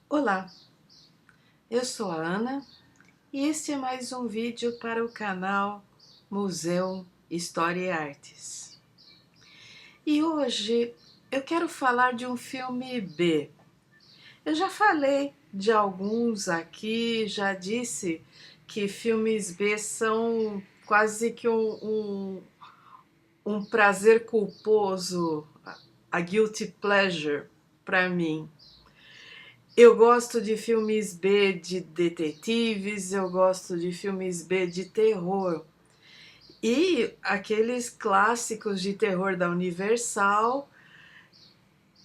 Olá, eu sou a Ana e este é mais um vídeo para o canal Museu História e Artes. E hoje eu quero falar de um filme B. Eu já falei de alguns aqui, já disse que filmes B são quase que um prazer culposo, a guilty pleasure para mim. Eu gosto de filmes B de detetives, eu gosto de filmes B de terror. E aqueles clássicos de terror da Universal,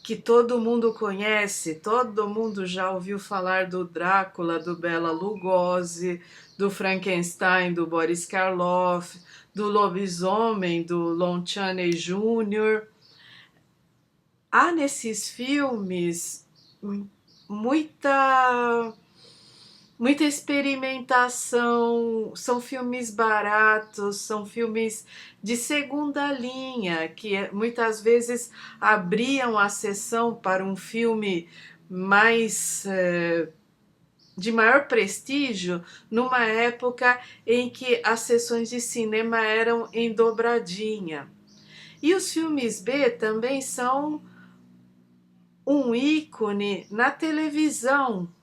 que todo mundo conhece, todo mundo já ouviu falar do Drácula, do Bela Lugosi, do Frankenstein, do Boris Karloff, do Lobisomem, do Lon Chaney Jr. Há nesses filmes muita experimentação, são filmes baratos, são filmes de segunda linha, que muitas vezes abriam a sessão para um filme mais de maior prestígio, numa época em que as sessões de cinema eram em dobradinha. E os filmes B também são um ícone na televisão.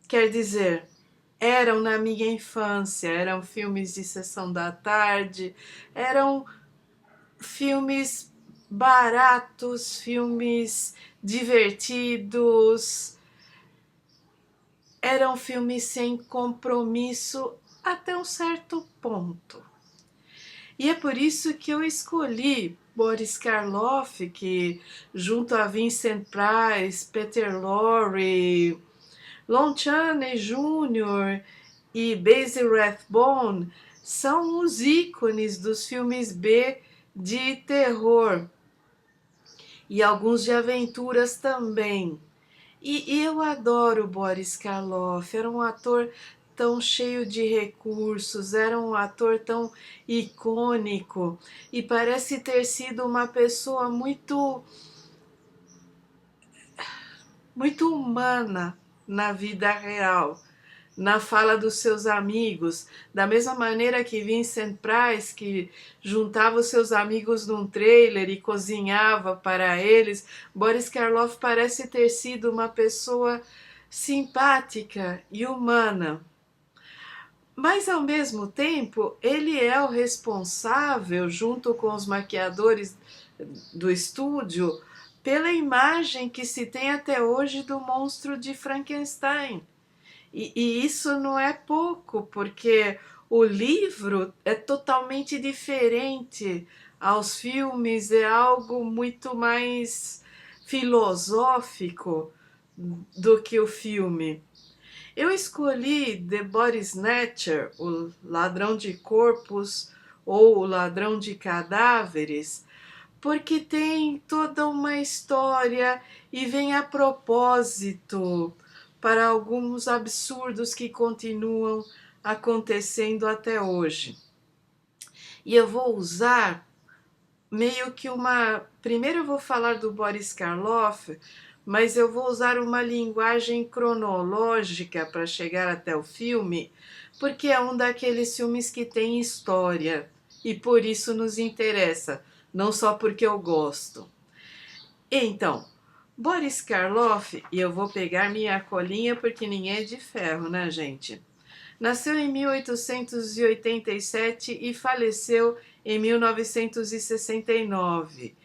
Quer dizer, eram na minha infância, eram filmes de sessão da tarde, eram filmes baratos, filmes divertidos, eram filmes sem compromisso até um certo ponto. E é por isso que eu escolhi Boris Karloff, que junto a Vincent Price, Peter Lorre, Lon Chaney Jr. e Basil Rathbone são os ícones dos filmes B de terror e alguns de aventuras também. E eu adoro Boris Karloff, era um ator tão cheio de recursos, era um ator tão icônico e parece ter sido uma pessoa muito humana na vida real, na fala dos seus amigos, da mesma maneira que Vincent Price, que juntava os seus amigos num trailer e cozinhava para eles, Boris Karloff parece ter sido uma pessoa simpática e humana. Mas, ao mesmo tempo, ele é o responsável, junto com os maquiadores do estúdio, pela imagem que se tem até hoje do monstro de Frankenstein. E isso não é pouco, porque o livro é totalmente diferente aos filmes, é algo muito mais filosófico do que o filme. Eu escolhi The Body Snatcher, o ladrão de corpos ou o ladrão de cadáveres, porque tem toda uma história e vem a propósito para alguns absurdos que continuam acontecendo até hoje. E eu vou usar meio que primeiro eu vou falar do Boris Karloff, mas eu vou usar uma linguagem cronológica para chegar até o filme, porque é um daqueles filmes que tem história e por isso nos interessa, não só porque eu gosto. Então, Boris Karloff, e eu vou pegar minha colinha porque ninguém é de ferro, né, gente? Nasceu em 1887 e faleceu em 1969.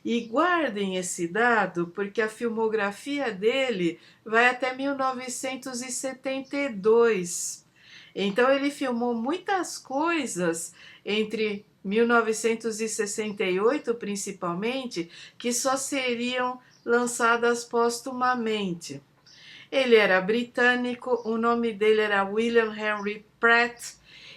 E guardem esse dado porque a filmografia dele vai até 1972. Então ele filmou muitas coisas entre 1968 principalmente, que só seriam lançadas póstumamente. Ele era britânico, o nome dele era William Henry Pratt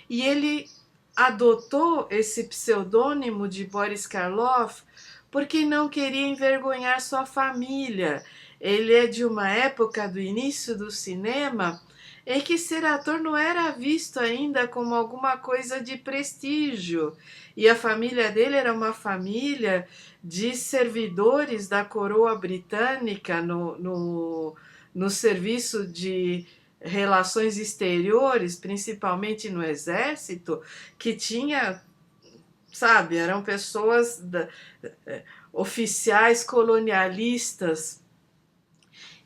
e ele adotou esse pseudônimo de Boris Karloff porque não queria envergonhar sua família. Ele é de uma época do início do cinema em que ser ator não era visto ainda como alguma coisa de prestígio. E a família dele era uma família de servidores da coroa britânica no serviço de relações exteriores, principalmente no exército, que tinha, sabe, eram pessoas, oficiais colonialistas,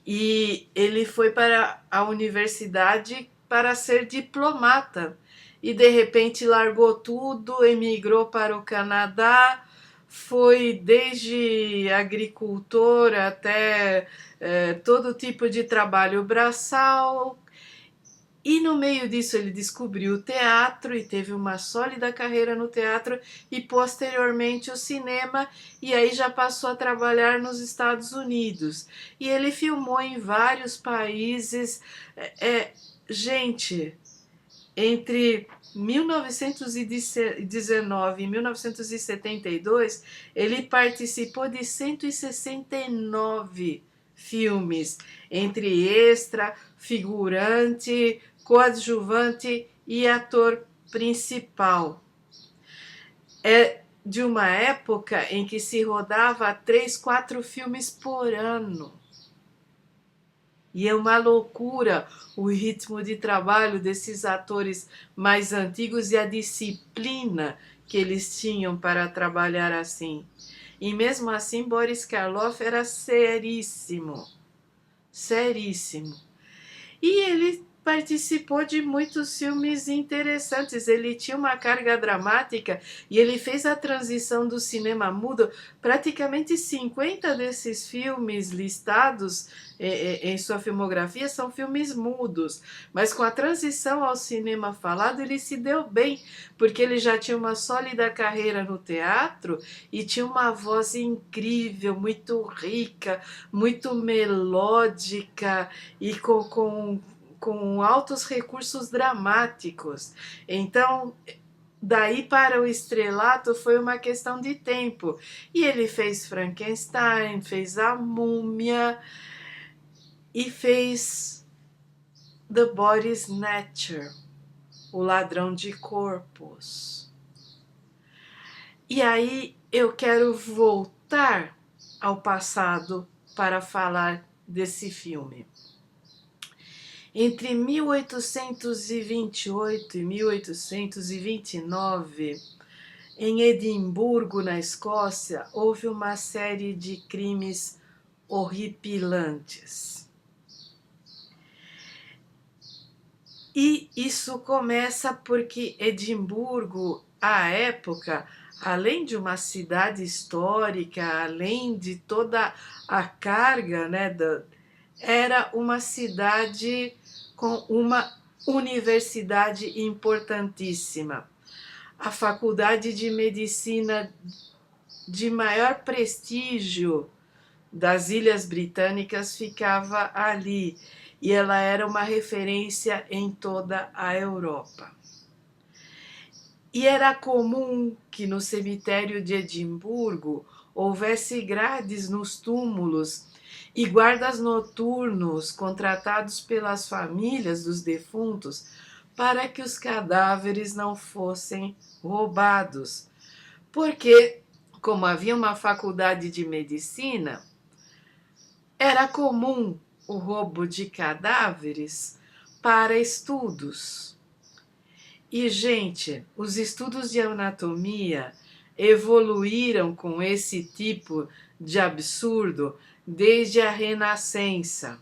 e ele foi para a universidade para ser diplomata e de repente largou tudo, emigrou para o Canadá, foi desde agricultor até todo tipo de trabalho braçal, e no meio disso ele descobriu o teatro e teve uma sólida carreira no teatro e posteriormente o cinema, e aí já passou a trabalhar nos Estados Unidos. E ele filmou em vários países. Gente, entre 1919 e 1972, ele participou de 169 filmes, entre extra, figurante, coadjuvante e ator principal. É de uma época em que se rodava 3, 4 filmes por ano. E é uma loucura o ritmo de trabalho desses atores mais antigos e a disciplina que eles tinham para trabalhar assim. E mesmo assim, Boris Karloff era seríssimo, seríssimo. E ele participou de muitos filmes interessantes. Ele tinha uma carga dramática e ele fez a transição do cinema mudo. Praticamente 50 desses filmes listados em sua filmografia são filmes mudos, mas com a transição ao cinema falado ele se deu bem, porque ele já tinha uma sólida carreira no teatro e tinha uma voz incrível, muito rica, muito melódica e com altos recursos dramáticos. Então, daí para o estrelato foi uma questão de tempo. E ele fez Frankenstein, fez A Múmia e fez The Body Snatcher, o ladrão de corpos. E aí eu quero voltar ao passado para falar desse filme. Entre 1828 e 1829, em Edimburgo, na Escócia, houve uma série de crimes horripilantes. E isso começa porque Edimburgo, à época, além de uma cidade histórica, além de toda a carga, né, era uma cidade com uma universidade importantíssima. A faculdade de medicina de maior prestígio das Ilhas Britânicas ficava ali, e ela era uma referência em toda a Europa. E era comum que no cemitério de Edimburgo houvesse grades nos túmulos e guardas noturnos contratados pelas famílias dos defuntos para que os cadáveres não fossem roubados. Porque, como havia uma faculdade de medicina, era comum o roubo de cadáveres para estudos. E, gente, os estudos de anatomia evoluíram com esse tipo de absurdo desde a Renascença.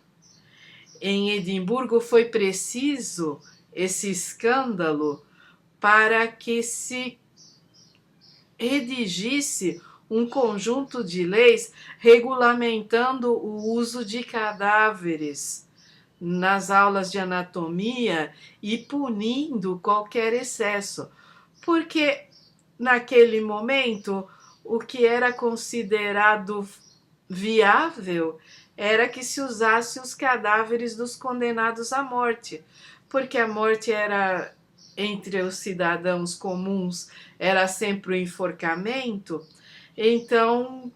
Em Edimburgo foi preciso esse escândalo para que se redigisse um conjunto de leis regulamentando o uso de cadáveres nas aulas de anatomia e punindo qualquer excesso, porque naquele momento o que era considerado viável era que se usasse os cadáveres dos condenados à morte, porque a morte era, entre os cidadãos comuns, era sempre o enforcamento. Então,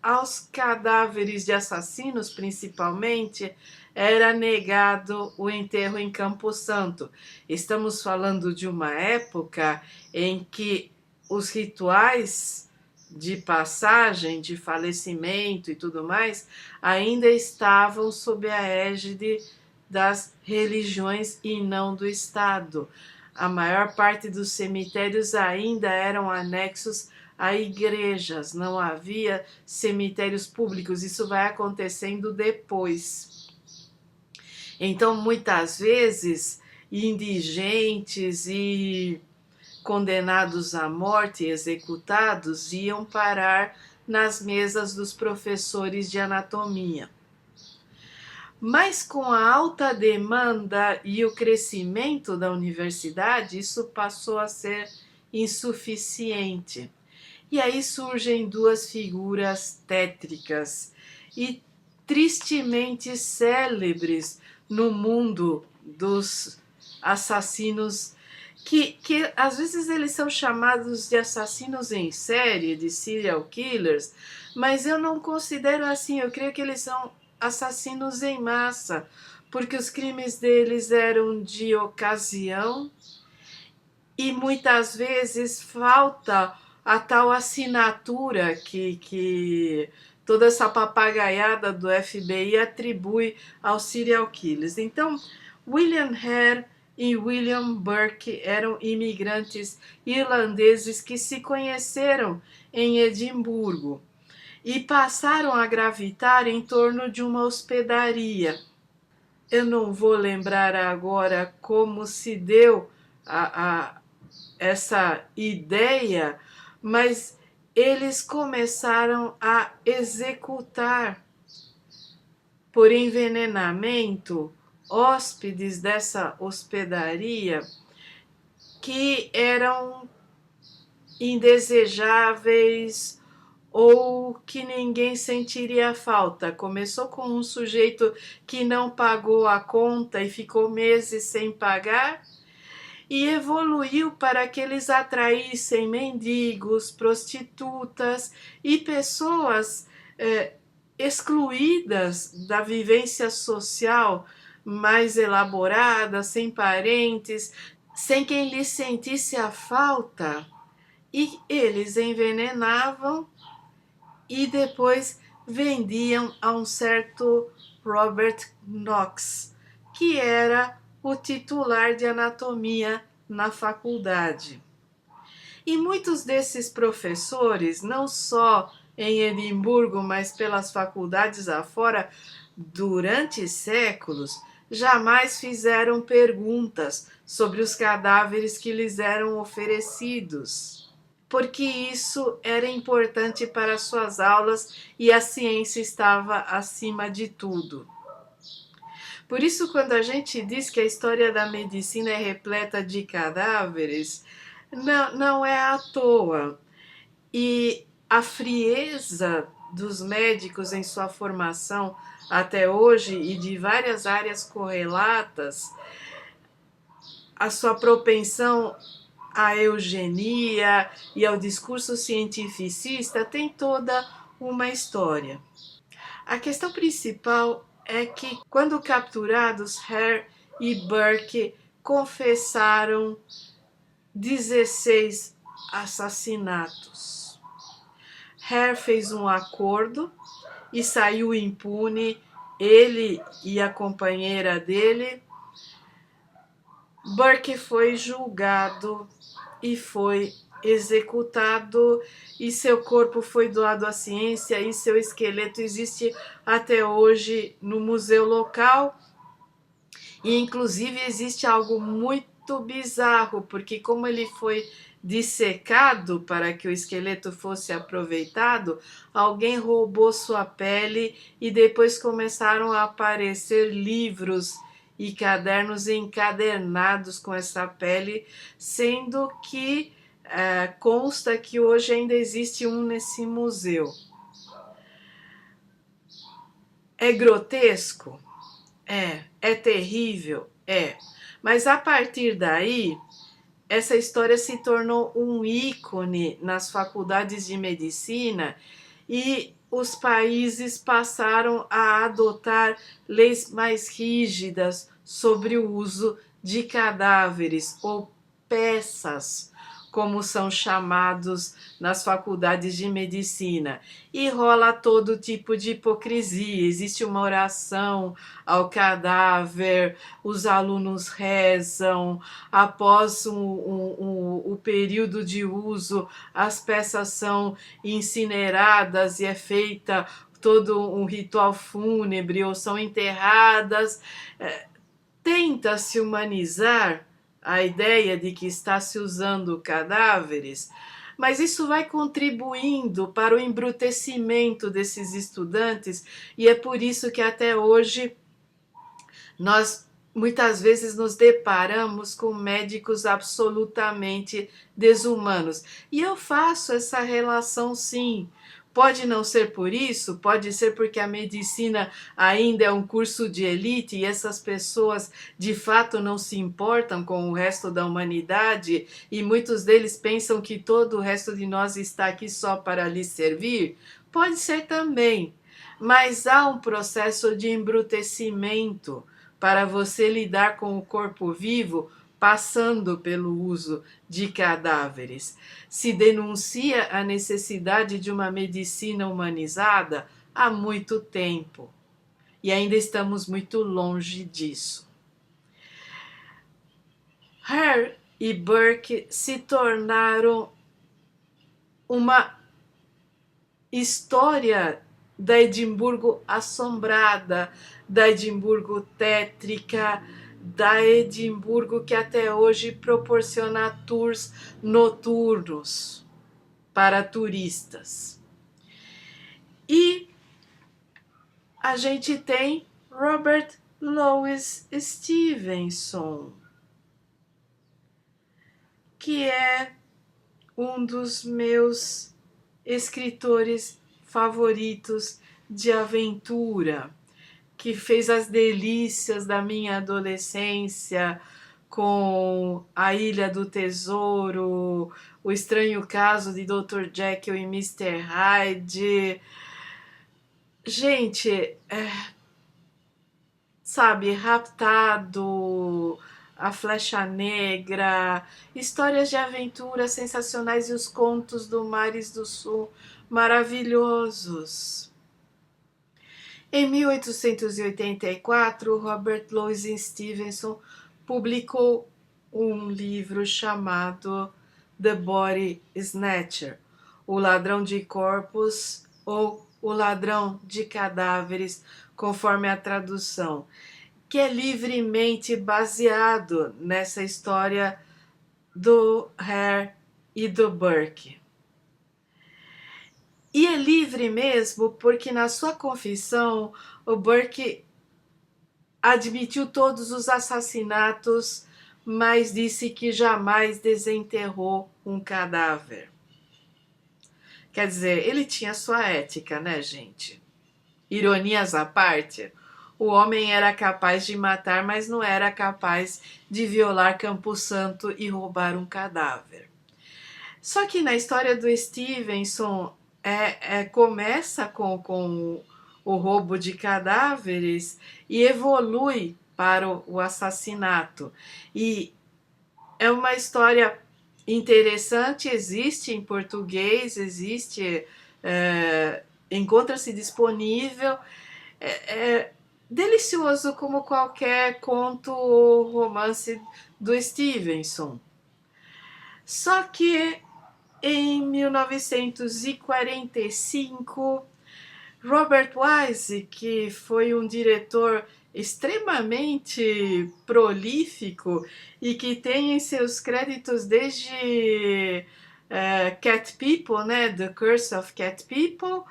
aos cadáveres de assassinos, principalmente, era negado o enterro em Campo Santo. Estamos falando de uma época em que os rituais de passagem, de falecimento e tudo mais, ainda estavam sob a égide das religiões e não do Estado. A maior parte dos cemitérios ainda eram anexos a igrejas, não havia cemitérios públicos, isso vai acontecendo depois. Então, muitas vezes, indigentes e condenados à morte, executados, iam parar nas mesas dos professores de anatomia. Mas com a alta demanda e o crescimento da universidade, isso passou a ser insuficiente. E aí surgem duas figuras tétricas e tristemente célebres no mundo dos assassinos, que às vezes eles são chamados de assassinos em série, de serial killers, mas eu não considero assim, eu creio que eles são assassinos em massa, porque os crimes deles eram de ocasião e muitas vezes falta a tal assinatura que toda essa papagaiada do FBI atribui aos serial killers. Então, William Hare e William Burke eram imigrantes irlandeses que se conheceram em Edimburgo e passaram a gravitar em torno de uma hospedaria. Eu não vou lembrar agora como se deu essa ideia, mas eles começaram a executar por envenenamento hóspedes dessa hospedaria que eram indesejáveis ou que ninguém sentiria falta. Começou com um sujeito que não pagou a conta e ficou meses sem pagar, e evoluiu para que eles atraíssem mendigos, prostitutas e pessoas excluídas da vivência social mais elaborada, sem parentes, sem quem lhes sentisse a falta. E eles envenenavam e depois vendiam a um certo Robert Knox, que era o titular de anatomia na faculdade. E muitos desses professores, não só em Edimburgo, mas pelas faculdades afora, durante séculos, jamais fizeram perguntas sobre os cadáveres que lhes eram oferecidos, porque isso era importante para suas aulas e a ciência estava acima de tudo. Por isso, quando a gente diz que a história da medicina é repleta de cadáveres, não é à toa. E a frieza dos médicos em sua formação até hoje e de várias áreas correlatas, a sua propensão à eugenia e ao discurso cientificista tem toda uma história. A questão principal é que, quando capturados, Hare e Burke confessaram 16 assassinatos. Hare fez um acordo e saiu impune, ele e a companheira dele. Burke foi julgado e foi executado, e seu corpo foi doado à ciência e seu esqueleto existe até hoje no museu local. E inclusive existe algo muito bizarro, porque como ele foi dissecado para que o esqueleto fosse aproveitado, alguém roubou sua pele e depois começaram a aparecer livros e cadernos encadernados com essa pele, sendo que consta que hoje ainda existe um nesse museu. É grotesco? É terrível? Mas a partir daí, essa história se tornou um ícone nas faculdades de medicina e os países passaram a adotar leis mais rígidas sobre o uso de cadáveres ou peças, como são chamados nas faculdades de medicina. E rola todo tipo de hipocrisia. Existe uma oração ao cadáver, os alunos rezam, após o período de uso, as peças são incineradas e é feita todo um ritual fúnebre ou são enterradas. Tenta-se humanizar a ideia de que está se usando cadáveres, mas isso vai contribuindo para o embrutecimento desses estudantes e é por isso que até hoje nós muitas vezes nos deparamos com médicos absolutamente desumanos. E eu faço essa relação sim. Pode não ser por isso, pode ser porque a medicina ainda é um curso de elite e essas pessoas de fato não se importam com o resto da humanidade e muitos deles pensam que todo o resto de nós está aqui só para lhes servir. Pode ser também, mas há um processo de embrutecimento para você lidar com o corpo vivo passando pelo uso de cadáveres. Se denuncia a necessidade de uma medicina humanizada há muito tempo e ainda estamos muito longe disso. Hare e Burke se tornaram uma história da Edimburgo assombrada, da Edimburgo tétrica, da Edimburgo que até hoje proporciona tours noturnos para turistas. E a gente tem Robert Louis Stevenson, que é um dos meus escritores favoritos de aventura, que fez as delícias da minha adolescência com A Ilha do Tesouro, O Estranho Caso de Dr. Jekyll e Mr. Hyde. Gente, sabe, Raptado, A Flecha Negra, histórias de aventura sensacionais e os contos do Mares do Sul maravilhosos. Em 1884, Robert Louis Stevenson publicou um livro chamado The Body Snatcher, O Ladrão de Corpos ou O Ladrão de Cadáveres, conforme a tradução, que é livremente baseado nessa história do Hare e do Burke. E é livre mesmo porque na sua confissão o Burke admitiu todos os assassinatos, mas disse que jamais desenterrou um cadáver. Quer dizer, ele tinha sua ética, né, gente? Ironias à parte, o homem era capaz de matar, mas não era capaz de violar Campo Santo e roubar um cadáver. Só que na história do Stevenson começa com o roubo de cadáveres e evolui para o assassinato. E é uma história interessante, existe em português, encontra-se disponível, é delicioso como qualquer conto ou romance do Stevenson. Só que em 1945, Robert Wise, que foi um diretor extremamente prolífico e que tem em seus créditos desde Cat People, né, The Curse of Cat People,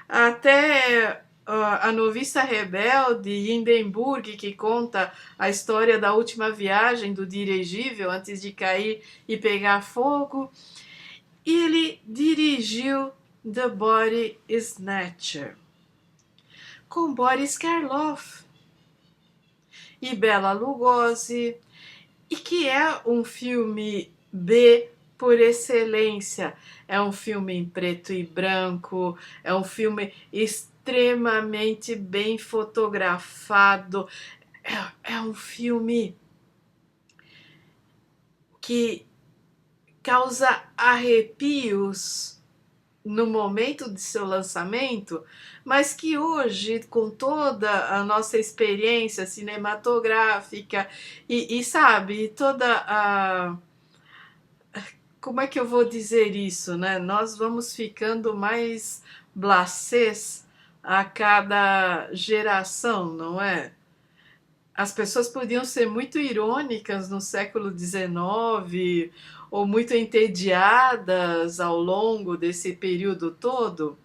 até A Noviça Rebelde, Hindenburg, que conta a história da última viagem do dirigível antes de cair e pegar fogo. E ele dirigiu The Body Snatcher, com Boris Karloff e Bela Lugosi, e que é um filme B por excelência. É um filme em preto e branco, é um filme extremamente bem fotografado, é um filme que causa arrepios no momento de seu lançamento, mas que hoje, com toda a nossa experiência cinematográfica sabe, toda a... Como é que eu vou dizer isso, né? Nós vamos ficando mais blasés a cada geração, não é? As pessoas podiam ser muito irônicas no século XIX ou muito entediadas ao longo desse período todo,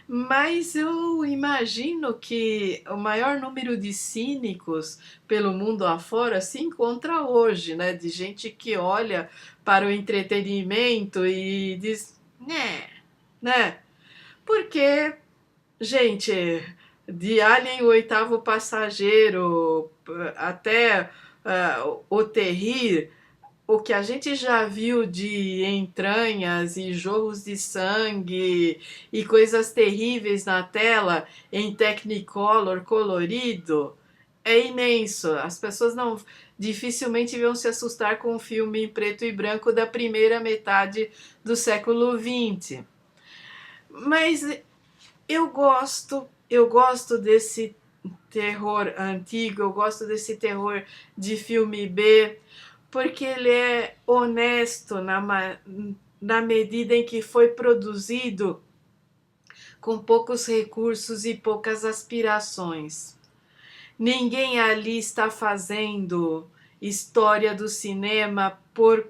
mas eu imagino que o maior número de cínicos pelo mundo afora se encontra hoje, né? De gente que olha para o entretenimento e diz, né? Porque, gente, de Alien, o oitavo passageiro, até o Terrir, o que a gente já viu de entranhas e jorros de sangue e coisas terríveis na tela em Technicolor colorido é imenso. As pessoas não dificilmente vão se assustar com um filme em preto e branco da primeira metade do século XX. Mas eu gosto desse terror antigo, eu gosto desse terror de filme B, porque ele é honesto na medida em que foi produzido com poucos recursos e poucas aspirações. Ninguém ali está fazendo história do cinema por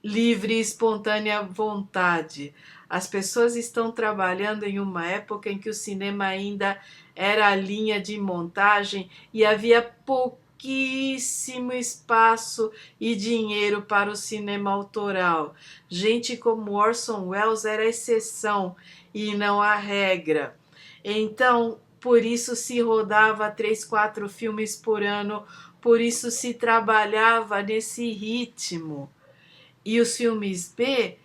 livre e espontânea vontade. As pessoas estão trabalhando em uma época em que o cinema ainda era a linha de montagem e havia pouquíssimo espaço e dinheiro para o cinema autoral. Gente como Orson Welles era a exceção e não a regra. Então, por isso se rodava 3, 4 filmes por ano, por isso se trabalhava nesse ritmo. E os filmes B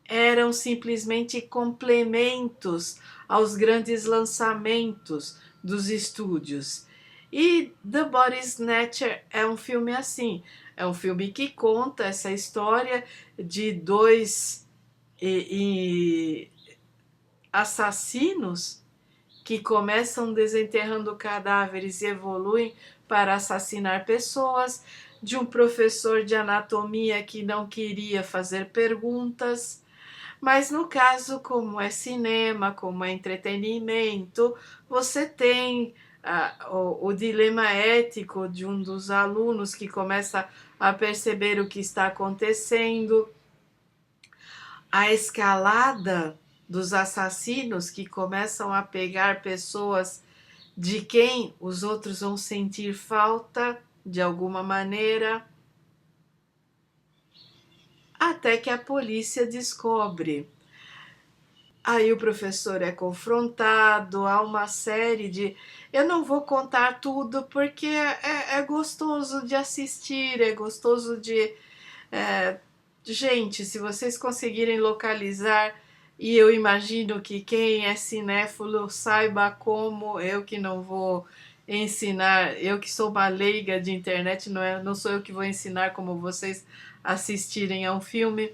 eram simplesmente complementos aos grandes lançamentos dos estúdios. E The Body Snatcher é um filme assim, é um filme que conta essa história de dois assassinos que começam desenterrando cadáveres e evoluem para assassinar pessoas, de um professor de anatomia que não queria fazer perguntas. Mas no caso, como é cinema, como é entretenimento, você tem o dilema ético de um dos alunos que começa a perceber o que está acontecendo, a escalada dos assassinos que começam a pegar pessoas de quem os outros vão sentir falta de alguma maneira, até que a polícia descobre. Aí o professor é confrontado, há uma série de... Eu não vou contar tudo porque é gostoso de assistir, é gostoso de... Gente, se vocês conseguirem localizar, e eu imagino que quem é cinéfilo saiba como, eu que não vou ensinar, eu que sou uma leiga de internet, não sou eu que vou ensinar como vocês assistirem a um filme,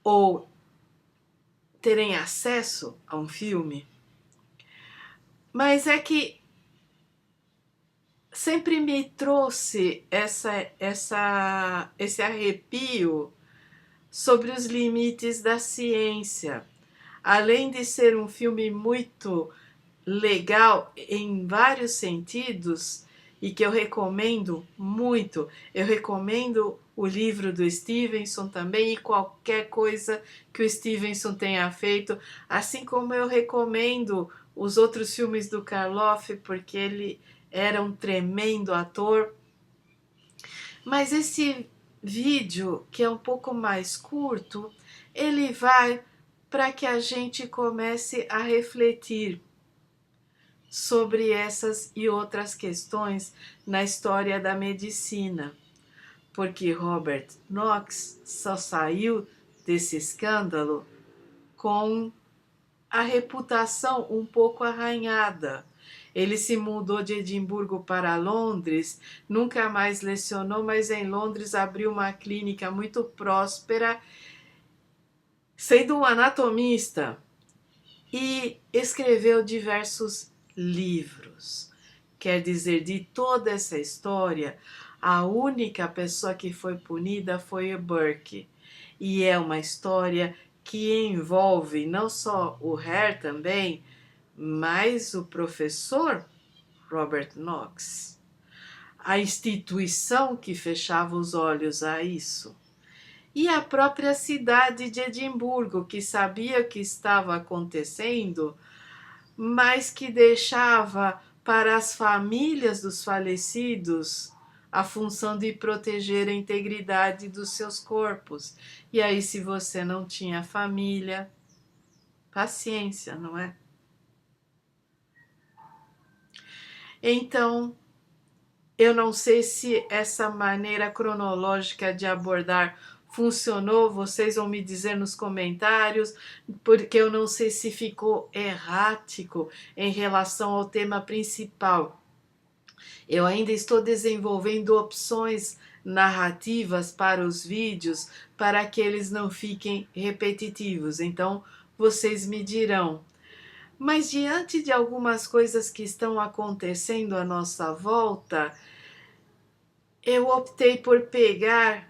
ou terem acesso a um filme, mas é que sempre me trouxe esse arrepio sobre os limites da ciência. Além de ser um filme muito legal em vários sentidos e que eu recomendo muito, eu recomendo o livro do Stevenson também e qualquer coisa que o Stevenson tenha feito, assim como eu recomendo os outros filmes do Karloff, porque ele era um tremendo ator. Mas esse vídeo, que é um pouco mais curto, ele vai para que a gente comece a refletir sobre essas e outras questões na história da medicina, porque Robert Knox só saiu desse escândalo com a reputação um pouco arranhada. Ele se mudou de Edimburgo para Londres, nunca mais lecionou, mas em Londres abriu uma clínica muito próspera, sendo um anatomista, e escreveu diversos livros. Quer dizer, de toda essa história, a única pessoa que foi punida foi o Burke. E é uma história que envolve não só o Hare também, mas o professor Robert Knox. A instituição que fechava os olhos a isso. E a própria cidade de Edimburgo, que sabia o que estava acontecendo, mas que deixava para as famílias dos falecidos a função de proteger a integridade dos seus corpos. E aí, se você não tinha família, paciência, não é? Então, eu não sei se essa maneira cronológica de abordar funcionou, vocês vão me dizer nos comentários, porque eu não sei se ficou errático em relação ao tema principal. Eu ainda estou desenvolvendo opções narrativas para os vídeos para que eles não fiquem repetitivos, então vocês me dirão. Mas diante de algumas coisas que estão acontecendo à nossa volta, eu optei por pegar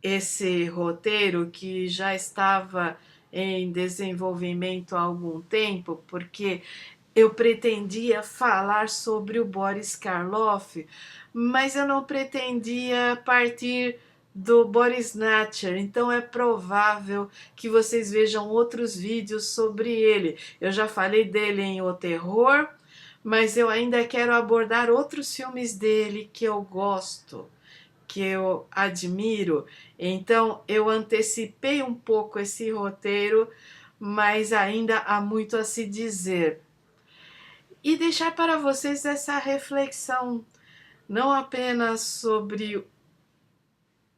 esse roteiro que já estava em desenvolvimento há algum tempo, porque eu pretendia falar sobre o Boris Karloff, mas eu não pretendia partir do Boris Snatcher, então é provável que vocês vejam outros vídeos sobre ele. Eu já falei dele em O Terror, mas eu ainda quero abordar outros filmes dele que eu gosto, que eu admiro. Então eu antecipei um pouco esse roteiro, mas ainda há muito a se dizer. E deixar para vocês essa reflexão, não apenas sobre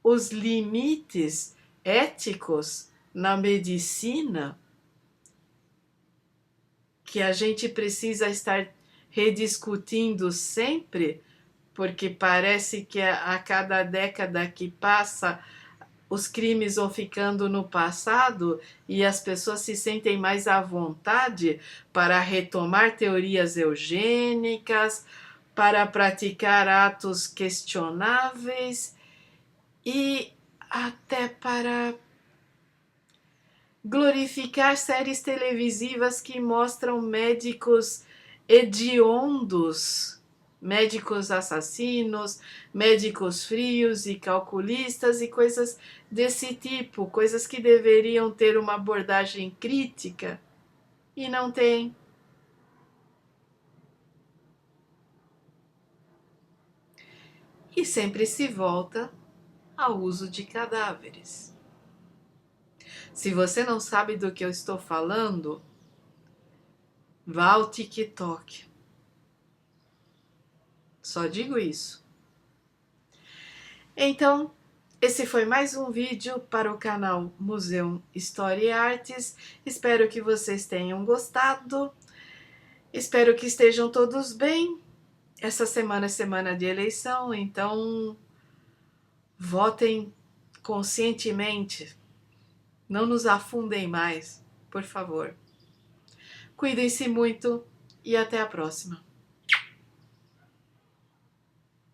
os limites éticos na medicina, que a gente precisa estar rediscutindo sempre, porque parece que a cada década que passa os crimes vão ficando no passado e as pessoas se sentem mais à vontade para retomar teorias eugênicas, para praticar atos questionáveis e até para glorificar séries televisivas que mostram médicos hediondos, médicos assassinos, médicos frios e calculistas e coisas desse tipo, coisas que deveriam ter uma abordagem crítica e não tem. E sempre se volta ao uso de cadáveres. Se você não sabe do que eu estou falando, vá ao TikTok. Só digo isso. Então, esse foi mais um vídeo para o canal Museu História e Artes. Espero que vocês tenham gostado. Espero que estejam todos bem. Essa semana é semana de eleição, então votem conscientemente. Não nos afundem mais, por favor. Cuidem-se muito e até a próxima.